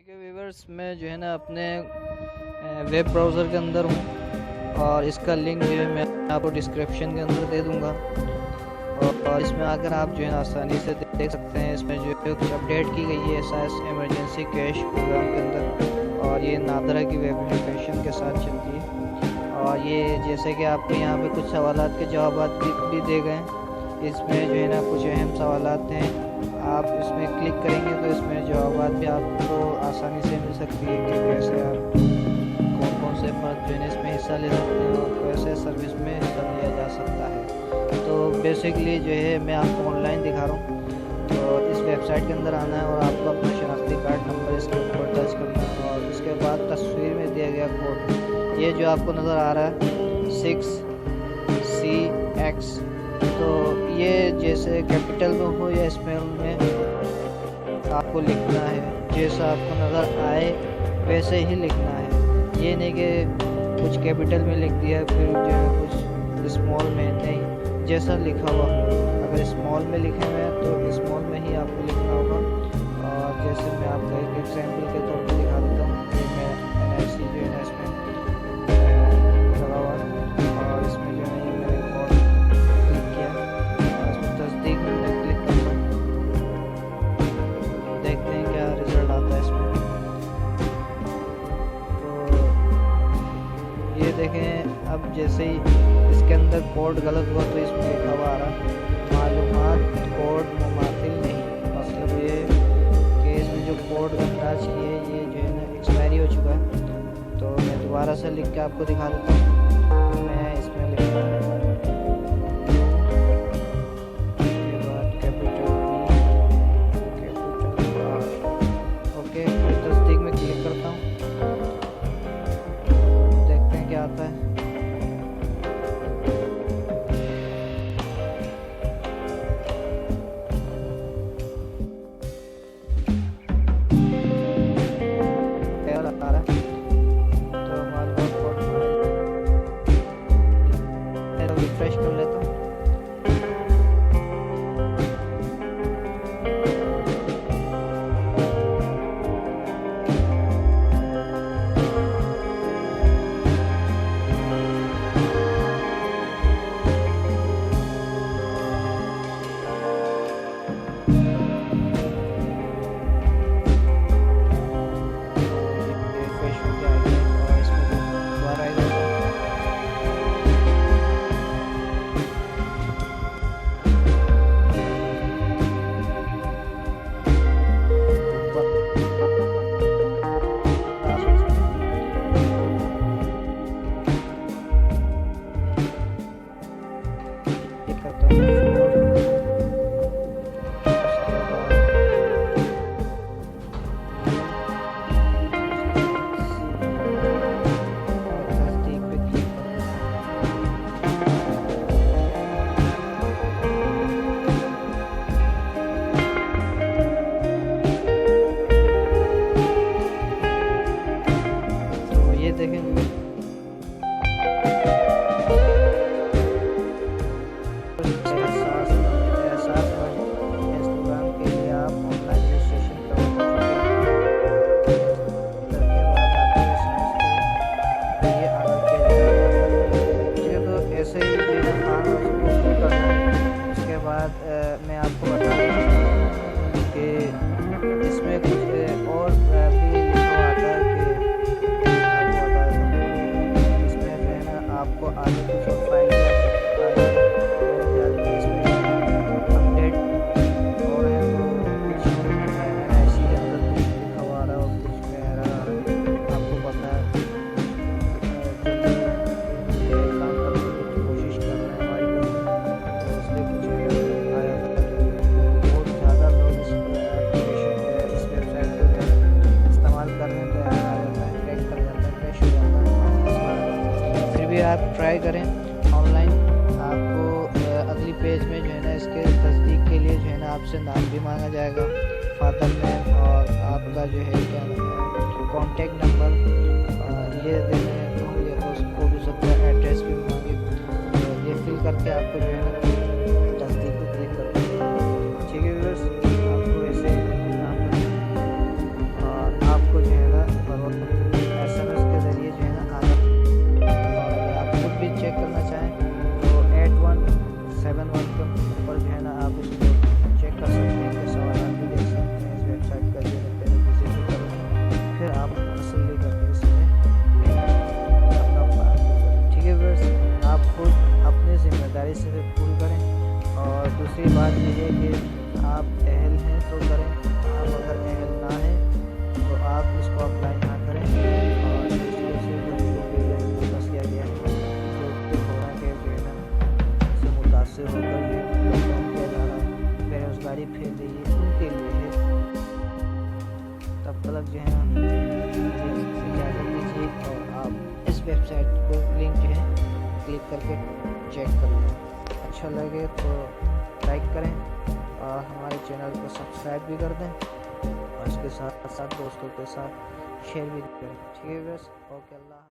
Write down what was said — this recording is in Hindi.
ठीक है व्यूवर्स, मैं जो है ना अपने वेब ब्राउज़र के अंदर हूँ और इसका लिंक जो है मैं आपको डिस्क्रिप्शन के अंदर दे दूँगा। और इसमें आकर आप जो है ना आसानी से देख सकते हैं। इसमें जो है कुछ अपडेट की गई है SAS इमरजेंसी कैश प्रोग्राम के अंदर, और ये नादरा की वेब एप्लीकेशन के साथ चलती है। और ये जैसे कि आपको यहाँ पे कुछ सवालात के जवाब भी दे गए हैं। इसमें जो है ना कुछ अहम सवालात हैं, आप इसमें क्लिक करेंगे तो इसमें जवाब भी आपको आसानी से मिल सकती है कि कैसे आप कौन से फर्द जो है इसमें हिस्सा ले सकते हैं और कैसे सर्विस में हिस्सा लिया जा सकता है। तो बेसिकली जो है मैं आपको ऑनलाइन दिखा रहा हूँ। तो इस वेबसाइट के अंदर आना है और आपको अपना शनाख्ती कार्ड नंबर इसके ऊपर दर्ज करना है, और इसके बाद तस्वीर में दिया गया कोड ये जो आपको नज़र आ रहा है 6CX, तो ये जैसे कैपिटल में हो या स्मॉल में आपको लिखना है। जैसा आपको नज़र आए वैसे ही लिखना है। ये नहीं कि कुछ कैपिटल में लिख दिया फिर जो है कुछ स्मॉल में, नहीं, जैसा लिखा हुआ अगर स्मॉल में लिखे हुए हैं तो स्मॉल में ही आपको लिखना होगा। और जैसे मैं आपको एक एग्जाम्पल के तौर पर दिखा देता हूँ कि मैं NIC जो है इसमें लगा हुआ और इसमें जो है मैंने कोड क्लिक किया और इसमें तस्दीक में मैं क्लिक करता हूँ। देखते हैं क्या रिजल्ट आता है इसमें। तो ये देखें, अब जैसे ही इसके अंदर कोड गलत हुआ तो इसमें लिखा हुआ आ रहा मालूमात कोड मुमातिल नहीं। मतलब ये कि इसमें जो कोड अंदाज किए ये जो है ना एक्सपायरी हो चुका है। तो मैं दोबारा से लिख के आपको दिखा देता हूँ। मैं इसमें लिखता हूँ ओके, फिर तस्दीक में क्लिक करता हूँ। देखते हैं क्या आता है। रिफ्रेश कर लेता हूँ। रिफ्रेश हो गया और इसमें दोबारा आएगा। देखेंगे ऐसे ही उसके बाद मैं आपको बता दूँ कि इसमें कुछ और भी लिखा आता है कि इसमें जो है ना आपको आगे कुछ और फाइल अपडेट और है तो कुछ ऐसी के अंदर कुछ लिखा हुआ आ रहा है और कुछ में आ रहा है। आपको पता है काम करने की कोशिश कर रहे हैं हमारी तो इसलिए कुछ आया था कि बहुत ज़्यादा लोग इस एप्लीकेशन इस वेबसाइट को इस्तेमाल कर रहे हैं तो आ जाता है, क्रैक कर जाता है, क्रैश हो जाता है। फिर भी आप ट्राई करें ऑनलाइन। आपको अगली पेज में जो है ना इसके तस्दीक के लिए जो है ना आपसे नाम भी मांगा जाएगा, फादर नेम और आपका जो है क्या कॉन्टेक्ट नंबर ये देने होंगे, उसको भी सबका एड्रेस भी मांगे। तो ये फिल करके आपको जो है ना तस्दीक पे क्लिक करना है। ठीक है व्यूअर्स, आपको ऐसे काम करना है और आपको ईमानदारी से पूरी करें। और दूसरी बात यह है कि आप अहल हैं तो करें, आप अगर अहल ना हैं तो आप इसको अप्लाई ना करें। और इसको सिर्फ फोकस किया गया है जो कोरोना के जो है ना से मुतासर होकर जो लॉकडाउन किया जा रहा है, बेरोज़गारी फैल रही है, उनके लिए है। तब तक जो है ना इजाज़त दीजिए और आप इस वेबसाइट को लिंक जो है क्लिक करके चेक कर लें। अच्छा लगे तो लाइक करें और हमारे चैनल को सब्सक्राइब भी कर दें और इसके साथ साथ दोस्तों के साथ शेयर भी करें। ठीक है बस, ओके, अल्लाह।